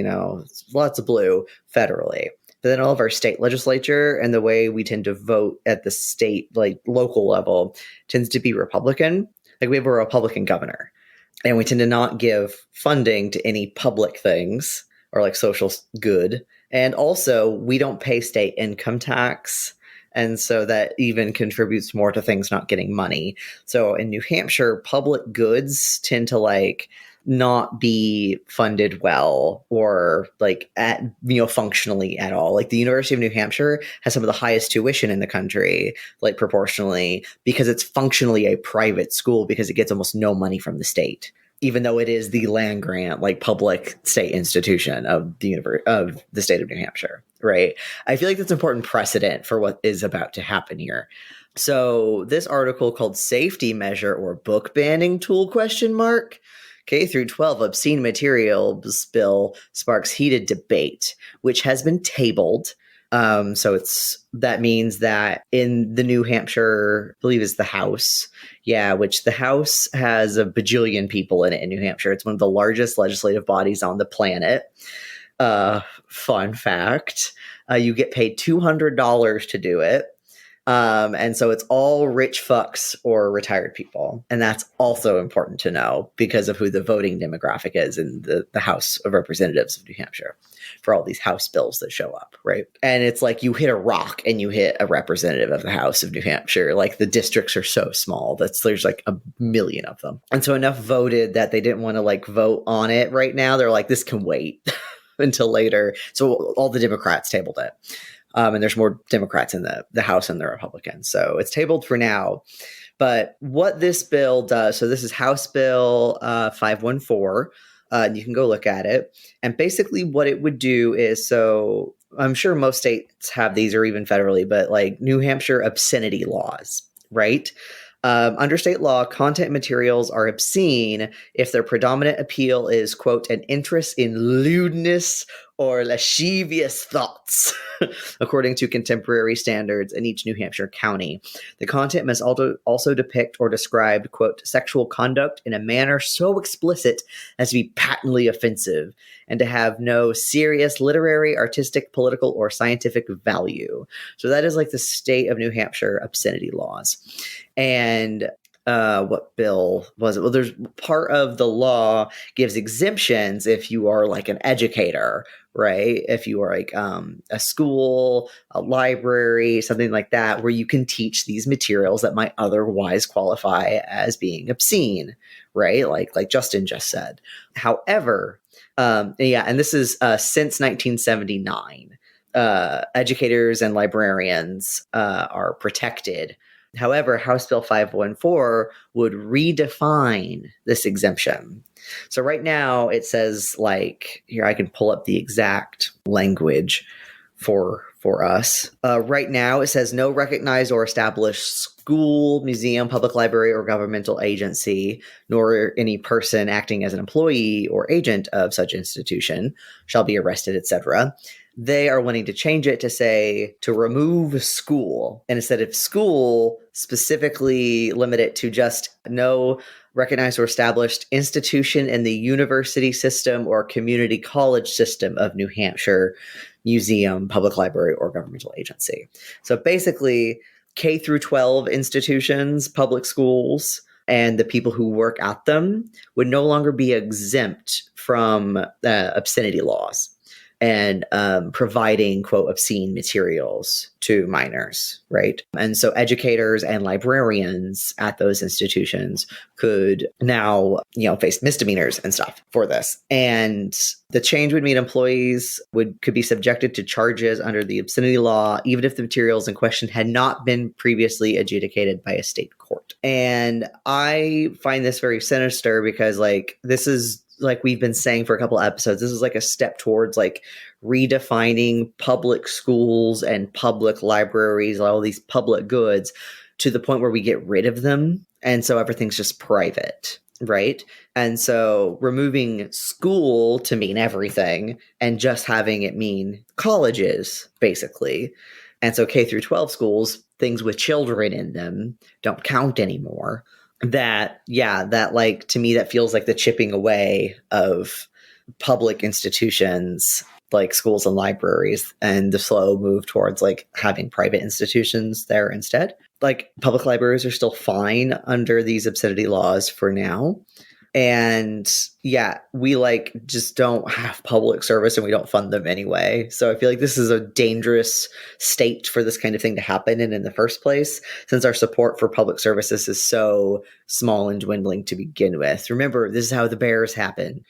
lots of blue federally. But then all of our state legislature and the way we tend to vote at the state, local level, tends to be Republican. We have a Republican governor, and we tend to not give funding to any public things or social good. And also, we don't pay state income tax. And so that even contributes more to things not getting money. So in New Hampshire, public goods tend to not be funded well or functionally at all. The University of New Hampshire has some of the highest tuition in the country, proportionally, because it's functionally a private school because it gets almost no money from the state, even though it is the land grant, public state institution of of the state of New Hampshire, right? I feel like that's an important precedent for what is about to happen here. So this article called Safety Measure or Book Banning Tool ? K through 12 obscene materials bill sparks heated debate, which has been tabled. That means that in the New Hampshire, I believe is the House. Yeah, which the House has a bajillion people in it in New Hampshire. It's one of the largest legislative bodies on the planet. Fun fact. You get paid $200 to do it. And so it's all rich fucks or retired people. And that's also important to know because of who the voting demographic is in the House of Representatives of New Hampshire for all these House bills that show up, right? And it's you hit a rock and you hit a representative of the House of New Hampshire. The districts are so small there's a million of them. And so enough voted that they didn't want to vote on it right now. They're this can wait until later. So all the Democrats tabled it. And there's more Democrats in the House than the Republicans. So it's tabled for now. But what this bill does, so this is House Bill 514. You can go look at it. And basically what it would do is, so I'm sure most states have these or even federally, but like New Hampshire obscenity laws, right? Under state law, content materials are obscene if their predominant appeal is, quote, an interest in lewdness or lascivious thoughts, according to contemporary standards in each New Hampshire county. The content must also depict or describe, quote, sexual conduct in a manner so explicit as to be patently offensive and to have no serious literary, artistic, political, or scientific value. So that is like the state of New Hampshire obscenity laws. And what bill was it? Well, there's part of the law gives exemptions if you are like an educator, right? If you are like a school, a library, something like that, where you can teach these materials that might otherwise qualify as being obscene, right? Like Justin just said. However, and this is since 1979, educators and librarians are protected. However, House Bill 514 would redefine this exemption. So right now it says, like, here I can pull up the exact language for us. Right now it says no recognized or established school, museum, public library, or governmental agency, nor any person acting as an employee or agent of such institution shall be arrested, etc. They are wanting to change it to say to remove school, and instead of school, specifically limit it to just no recognized or established institution in the university system or community college system of New Hampshire, museum, public library, or governmental agency. So basically, K through 12 institutions, public schools, and the people who work at them would no longer be exempt from obscenity laws and providing, quote, obscene materials to minors, right? And so educators and librarians at those institutions could now, face misdemeanors and stuff for this. And the change would mean employees could be subjected to charges under the obscenity law, even if the materials in question had not been previously adjudicated by a state court. And I find this very sinister because, like, this is, like we've been saying for a couple of episodes, this is like a step towards like redefining public schools and public libraries, all these public goods, to the point where we get rid of them. And so everything's just private, right? And so removing school to mean everything and just having it mean colleges, basically. And so K through 12 schools, things with children in them, don't count anymore. That like, to me, that feels like the chipping away of public institutions like schools and libraries, and the slow move towards like having private institutions there instead. Like, public libraries are still fine under these obscenity laws for now. And we like just don't have public service and we don't fund them anyway. So I feel like this is a dangerous state for this kind of thing to happen in the first place, since our support for public services is so small and dwindling to begin with. Remember, this is how the bears happen,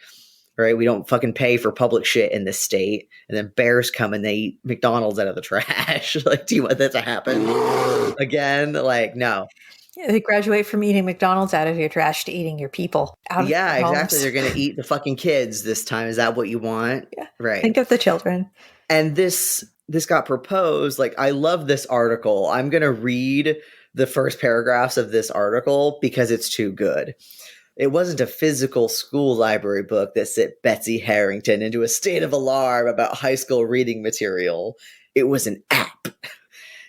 right? We don't fucking pay for public shit in this state, and then bears come and they eat McDonald's out of the trash. Like, do you want that to happen again? Like, no. Yeah, they graduate from eating McDonald's out of your trash to eating your people out of their homes. Exactly. They're going to eat the fucking kids this time. Is that what you want? Yeah. Right. Think of the children. And this got proposed. Like, I love this article. I'm going to read the first paragraphs of this article because it's too good. It wasn't a physical school library book that sent Betsy Harrington into a state of alarm about high school reading material. It was an app.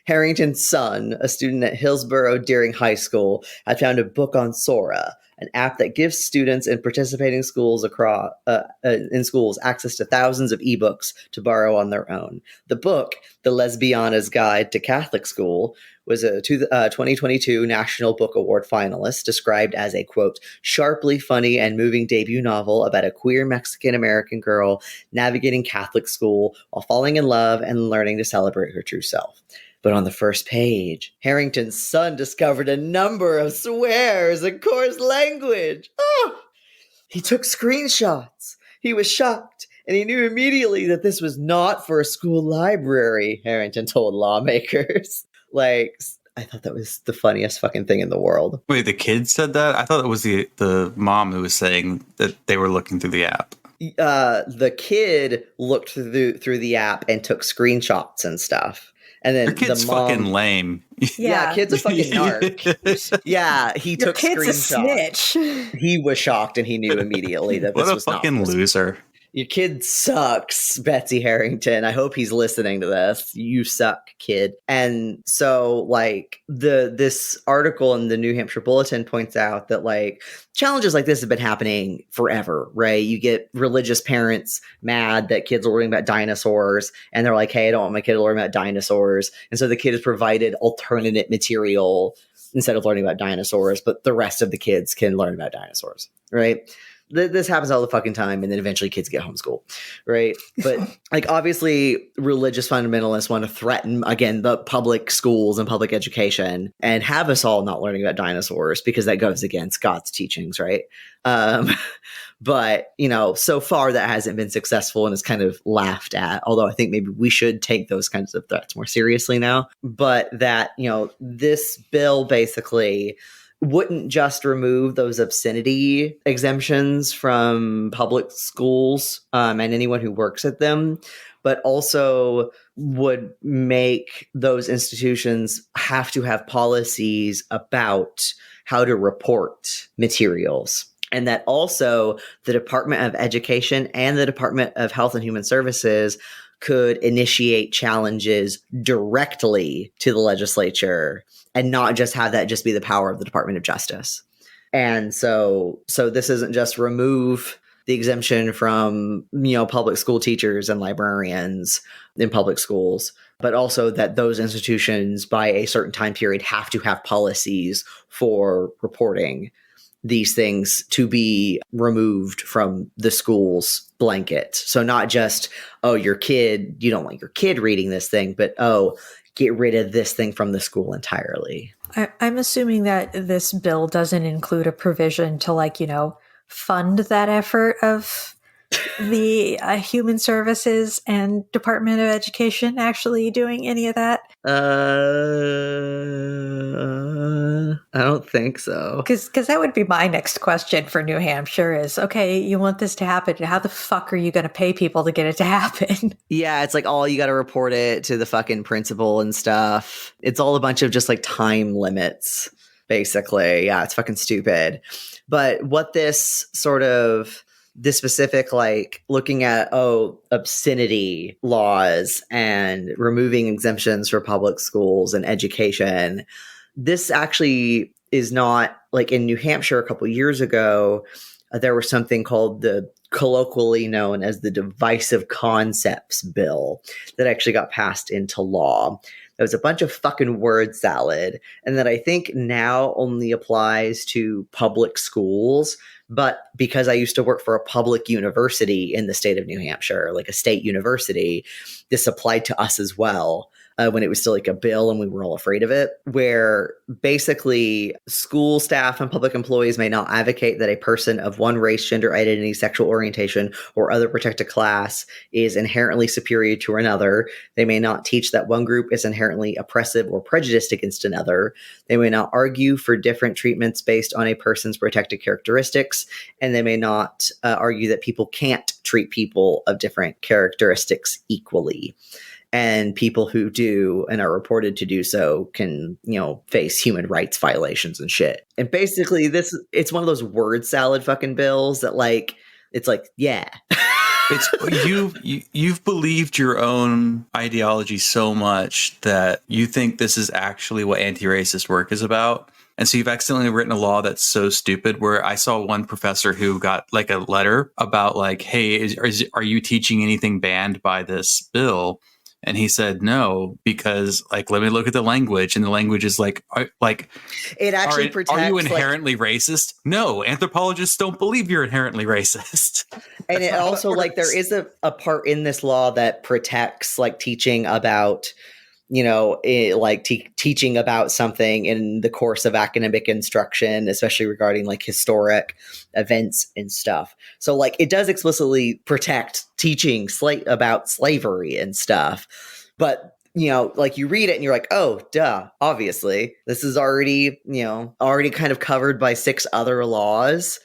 Harrington's son, a student at Hillsborough Deering High School, had found a book on Sora, an app that gives students in participating schools access to thousands of ebooks to borrow on their own. The book, The Lesbiana's Guide to Catholic School, was a 2022 National Book Award finalist, described as a, quote, sharply funny and moving debut novel about a queer Mexican-American girl navigating Catholic school while falling in love and learning to celebrate her true self. But on the first page, Harrington's son discovered a number of swears and coarse language. Oh! He took screenshots. He was shocked, and he knew immediately that this was not for a school library, Harrington told lawmakers. Like, I thought that was the funniest fucking thing in the world. Wait, the kid said that? I thought it was the mom who was saying that they were looking through the app. The kid looked through the app and took screenshots and stuff. And then Your kid's the mom, fucking lame. Yeah, kid's a fucking narc. Yeah, he Your took kid's a screenshots. snitch. He was shocked and he knew immediately that What this a was not fucking loser. Your kid sucks, Betsy Harrington. I hope he's listening to this. You suck, kid. And so, like, this article in the New Hampshire Bulletin points out that, like, challenges like this have been happening forever, right? You get religious parents mad that kids are learning about dinosaurs, and they're like, hey, I don't want my kid to learn about dinosaurs. And so the kid is provided alternate material instead of learning about dinosaurs, but the rest of the kids can learn about dinosaurs, right? This happens all the fucking time, and then eventually kids get homeschooled, right? But like, obviously, religious fundamentalists want to threaten, again, the public schools and public education and have us all not learning about dinosaurs because that goes against God's teachings, right? But, you know, so far that hasn't been successful and is kind of laughed at, although I think maybe we should take those kinds of threats more seriously now. But that, you know, this bill basically wouldn't just remove those obscenity exemptions from public schools and anyone who works at them, but also would make those institutions have to have policies about how to report materials. And that also the Department of Education and the Department of Health and Human Services could initiate challenges directly to the legislature and not just have that just be the power of the Department of Justice. And so this isn't just remove the exemption from, you know, public school teachers and librarians in public schools, but also that those institutions by a certain time period have to have policies for reporting these things to be removed from the school's blanket. So not just, oh, you don't want your kid reading this thing, but, oh, get rid of this thing from the school entirely. I'm assuming that this bill doesn't include a provision to, like, you know, fund that effort of the Human Services and Department of Education actually doing any of that. I don't think so. Because that would be my next question for New Hampshire is, okay, you want this to happen. How the fuck are you going to pay people to get it to happen? Yeah, it's like, oh, you got to report it to the fucking principal and stuff. It's all a bunch of just like time limits, basically. Yeah, it's fucking stupid. But what this specific, like, looking at, obscenity laws and removing exemptions for public schools and education, this actually is not, like, in New Hampshire a couple years ago, there was something called the colloquially known as the Divisive Concepts Bill that actually got passed into law. It was a bunch of fucking word salad, and that I think now only applies to public schools. But because I used to work for a public university in the state of New Hampshire, like a state university, this applied to us as well. When it was still like a bill and we were all afraid of it, where basically school staff and public employees may not advocate that a person of one race, gender identity, sexual orientation, or other protected class is inherently superior to another. They may not teach that one group is inherently oppressive or prejudiced against another. They may not argue for different treatments based on a person's protected characteristics, and they may not argue that people can't treat people of different characteristics equally. And people who do and are reported to do so can, you know, face human rights violations and shit. And basically it's one of those word salad fucking bills that, like, it's like, yeah. It's you've believed your own ideology so much that you think this is actually what anti-racist work is about. And so you've accidentally written a law that's so stupid, where I saw one professor who got like a letter about, like, hey, are you teaching anything banned by this bill? And he said no, because, like, let me look at the language, and the language is like it actually protects. Are you inherently racist? No, anthropologists don't believe you're inherently racist. And it also, like, there is a part in this law that protects, like, teaching about, you know, teaching about something in the course of academic instruction, especially regarding, like, historic events and stuff. So, like, it does explicitly protect teaching about slavery and stuff. But like you read it and you're like, oh, duh, obviously. This is already, already kind of covered by 6 other laws.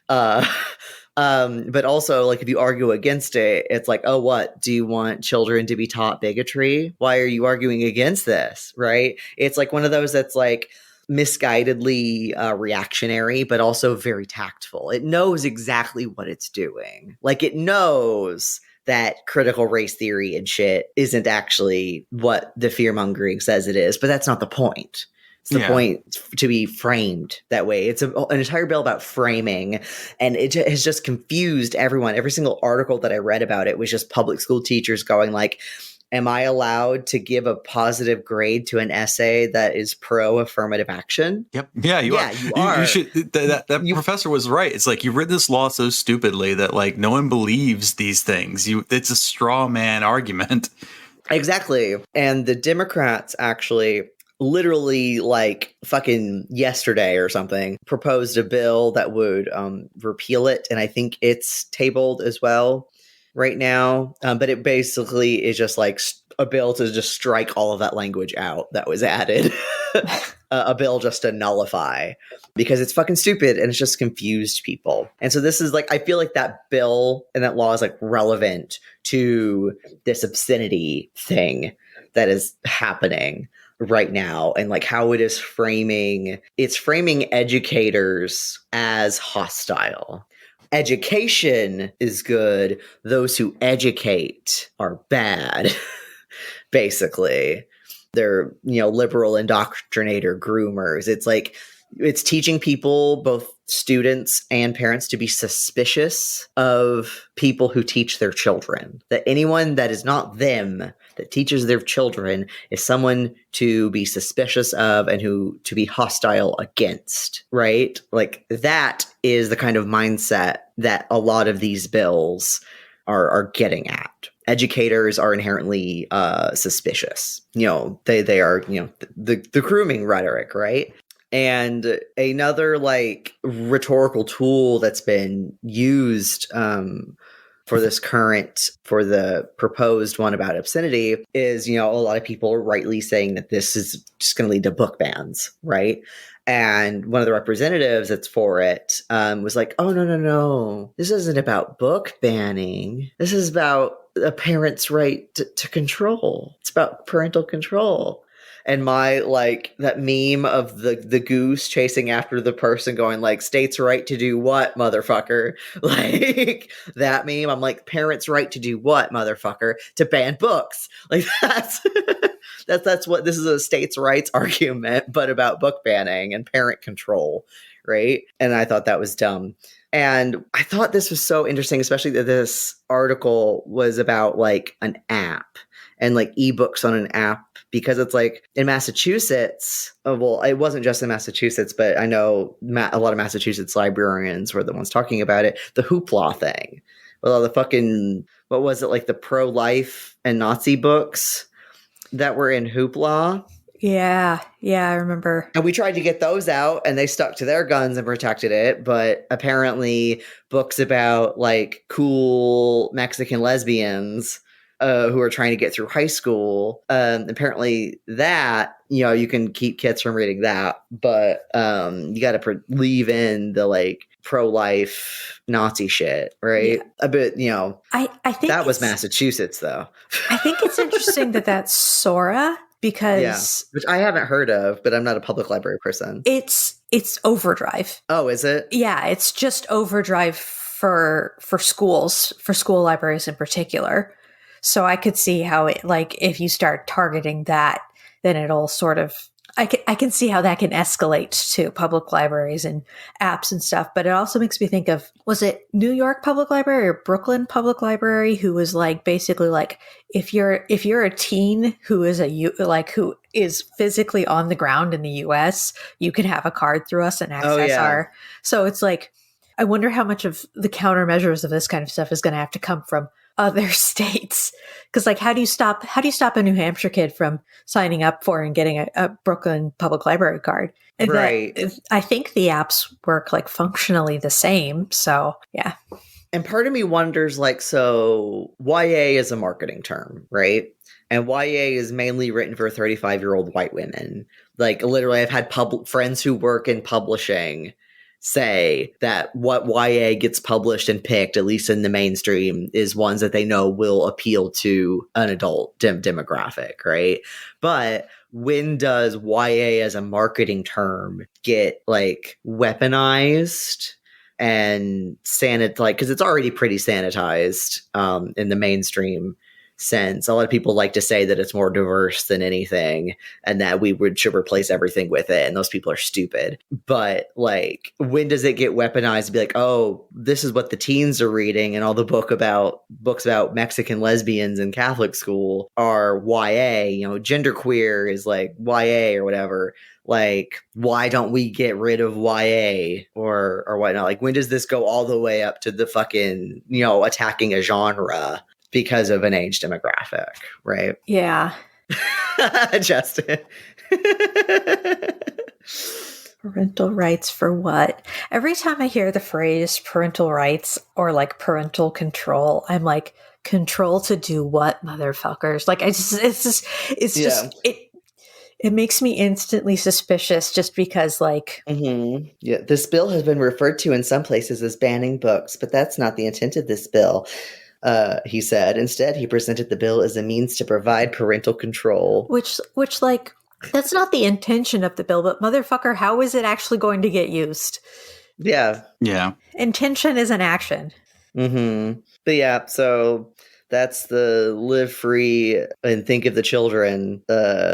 But also, like, if you argue against it, it's like, oh, what? Do you want children to be taught bigotry? Why are you arguing against this? Right? It's like one of those that's like misguidedly reactionary, but also very tactful. It knows exactly what it's doing. Like, it knows that critical race theory and shit isn't actually what the fear-mongering says it is, but that's not the point. It's the point to be framed that way. It's an entire bill about framing, and it has just confused everyone. Every single article that I read about it was just public school teachers going like, am I allowed to give a positive grade to an essay that is pro-affirmative action? Yep. Yeah, you are. You are. You should. That professor was right. It's like you've written this law so stupidly that like no one believes these things. It's a straw man argument. Exactly. And the Democrats actually literally like fucking yesterday or something proposed a bill that would repeal it. And I think it's tabled as well right now. But it basically is just like a bill to just strike all of that language out that was added. A bill just to nullify because it's fucking stupid and it's just confused people. And so this is like, I feel like that bill and that law is like relevant to this obscenity thing that is happening right now, and like how it is framing educators as hostile. Education is good. Those who educate are bad. Basically, they're, liberal indoctrinator groomers. It's like, it's teaching people, both students and parents, to be suspicious of people who teach their children. That anyone that is not them, that teaches their children, is someone to be suspicious of and who to be hostile against, right? Like, that is the kind of mindset that a lot of these bills are getting at. Educators are inherently suspicious. They are, the grooming rhetoric, right? And another like rhetorical tool that's been used for the proposed one about obscenity is, a lot of people are rightly saying that this is just going to lead to book bans, right? And one of the representatives that's for it was like, oh, no. This isn't about book banning. This is about a parent's right to control. It's about parental control. And my, like, that meme of the goose chasing after the person going like, state's right to do what, motherfucker? Like, that meme, I'm like, parents' right to do what, motherfucker? To ban books. Like, that's what, this is a states' rights argument, but about book banning and parent control, right? And I thought that was dumb. And I thought this was so interesting, especially that this article was about like an app and like ebooks on an app, because it's like in Massachusetts, well, it wasn't just in Massachusetts, but I know a lot of Massachusetts librarians were the ones talking about it, the hoopla thing. Well, the fucking, what was it, like the pro-life and Nazi books that were in hoopla? Yeah, I remember. And we tried to get those out and they stuck to their guns and protected it. But apparently books about like cool Mexican lesbians who are trying to get through high school, apparently that, you can keep kids from reading that. But you got to leave in the like pro-life Nazi shit, right? Yeah. A bit, I think that was Massachusetts though. I think it's interesting that's Sora. Because which I haven't heard of, but I'm not a public library person. It's Overdrive. Oh, is it? Yeah, it's just Overdrive for schools, for school libraries in particular. So I could see how it, like, if you start targeting that, then it'll sort of, I can see how that can escalate to public libraries and apps and stuff. But it also makes me think of, was it New York Public Library or Brooklyn Public Library, who was like, basically like, if you're a teen who is who is physically on the ground in the US, you can have a card through us and access our. So it's like, I wonder how much of the countermeasures of this kind of stuff is going to have to come from other states. Because like, how do you stop a New Hampshire kid from signing up for and getting a Brooklyn Public Library card? And right. I think the apps work like functionally the same. So yeah. And part of me wonders, like, so YA is a marketing term, right? And YA is mainly written for 35-year-old white women. Like, literally, I've had friends who work in publishing say that what YA gets published and picked, at least in the mainstream, is ones that they know will appeal to an adult demographic, right? But when does YA as a marketing term get like weaponized and because it's already pretty sanitized in the mainstream sense? A lot of people like to say that it's more diverse than anything and that should replace everything with it, and those people are stupid. But like, when does it get weaponized to be like, oh, this is what the teens are reading, and all the books about Mexican lesbians in Catholic school are YA, genderqueer is like YA or whatever. Like, why don't we get rid of YA or whatnot? Like, when does this go all the way up to the fucking, attacking a genre because of an age demographic, right? Yeah. Justin. Parental rights for what? Every time I hear the phrase parental rights or like parental control, I'm like, control to do what, motherfuckers? Like, it makes me instantly suspicious just because, like... Mm-hmm. Yeah, this bill has been referred to in some places as banning books, but that's not the intent of this bill, he said. Instead, he presented the bill as a means to provide parental control. Which, like, that's not the intention of the bill, but motherfucker, how is it actually going to get used? Yeah. Yeah. Intention is an action. Mm-hmm. But yeah, so... that's the live free and think of the children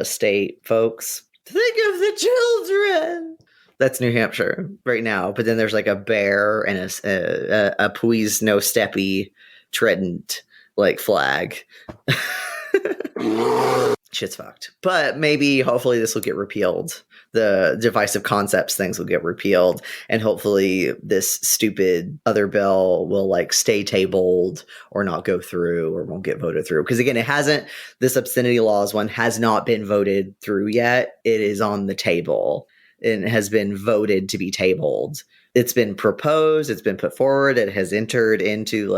state, folks. Think of the children. That's New Hampshire right now. But then there's like a bear and a Puis no steppy trident like flag. Shit's fucked. But maybe, hopefully, this will get repealed. The divisive concepts things will get repealed, and hopefully this stupid other bill will like stay tabled or not go through or won't get voted through. Because again, this obscenity laws one has not been voted through yet. It is on the table and has been voted to be tabled. It's been proposed, it's been put forward, it has entered into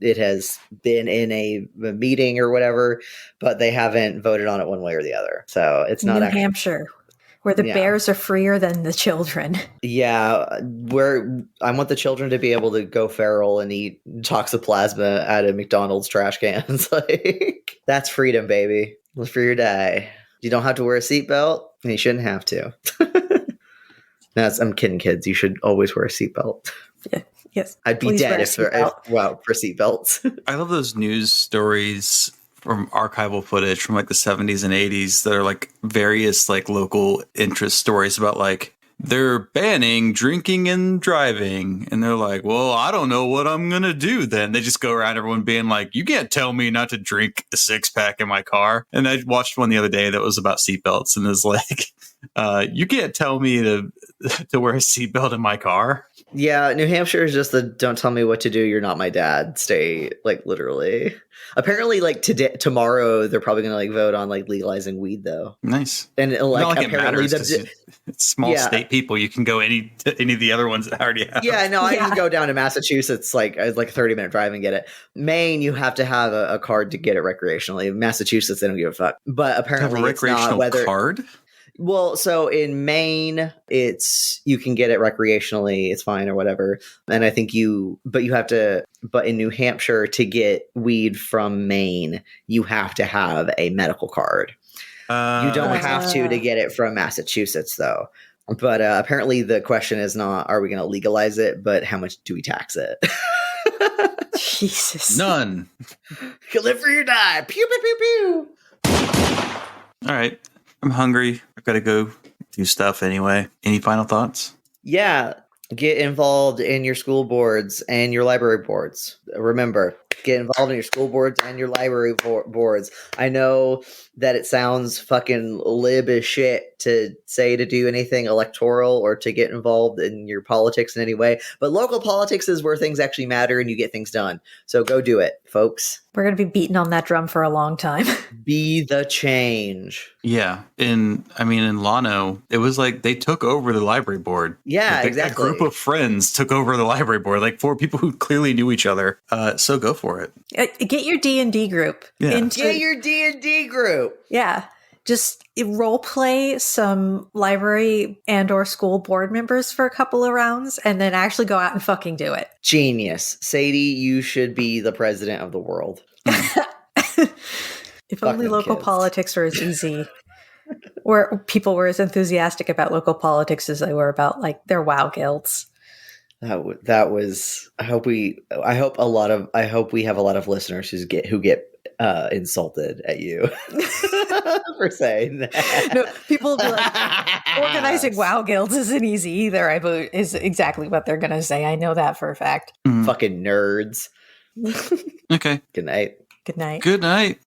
it has been in a meeting or whatever, but they haven't voted on it one way or the other. So it's not New Hampshire, where the bears are freer than the children. Yeah, where I want the children to be able to go feral and eat toxoplasma out of McDonald's trash cans. Like, that's freedom, baby. Live free or die. You don't have to wear a seatbelt, and you shouldn't have to. I'm kidding, kids. You should always wear a seatbelt. Yeah, yes. I'd be dead for seatbelts. I love those news stories from archival footage from like the 70s and 80s that are like various like local interest stories about like they're banning drinking and driving, and they're like, well, I don't know what I'm gonna do then. They just go around everyone being like, you can't tell me not to drink a 6-pack in my car. And I watched one the other day that was about seatbelts, and it was like, you can't tell me to wear a seatbelt in my car. Yeah, New Hampshire is just the don't tell me what to do, you're not my dad state, like, literally. Apparently, like, tomorrow, they're probably going to, like, vote on, like, legalizing weed, though. Nice. And, like, not like apparently... it matters, it's small state people. You can go any of the other ones that already have. Yeah, no, I can go down to Massachusetts, like a 30-minute drive and get it. Maine, you have to have a card to get it recreationally. Massachusetts, they don't give a fuck. But apparently, have a recreational card? Well, so in Maine, you can get it recreationally. It's fine or whatever. And I think but in New Hampshire, to get weed from Maine, you have to have a medical card. You don't have to get it from Massachusetts, though. But apparently the question is not, are we going to legalize it, but how much do we tax it? Jesus. None. You live free or die. Pew, pew, pew, pew. All right. I'm hungry. I've got to go do stuff anyway. Any final thoughts? Yeah. Get involved in your school boards and your library boards. Remember, get involved in your school boards and your library boards. I know that it sounds fucking lib as shit to say to do anything electoral or to get involved in your politics in any way, but local politics is where things actually matter and you get things done. So go do it, folks. We're going to be beating on that drum for a long time. Be the change. Yeah. In Llano, it was like they took over the library board. Yeah, like exactly. A group of friends took over the library board, like 4 people who clearly knew each other. So go for it. for it. Get your D&D group Yeah. into Get your D&D group. Yeah. Just role play some library and or school board members for a couple of rounds and then actually go out and fucking do it. Genius. Sadie, you should be the president of the world. If only Fucking local kids. politics were as easy. Where people were as enthusiastic about local politics as they were about like their WoW guilds. That was. I hope we have a lot of listeners who get insulted at you for saying that. No, people will be like, organizing WoW guilds isn't easy either. I believe is exactly what they're going to say. I know that for a fact. Fucking nerds. Okay. Good night. Good night. Good night.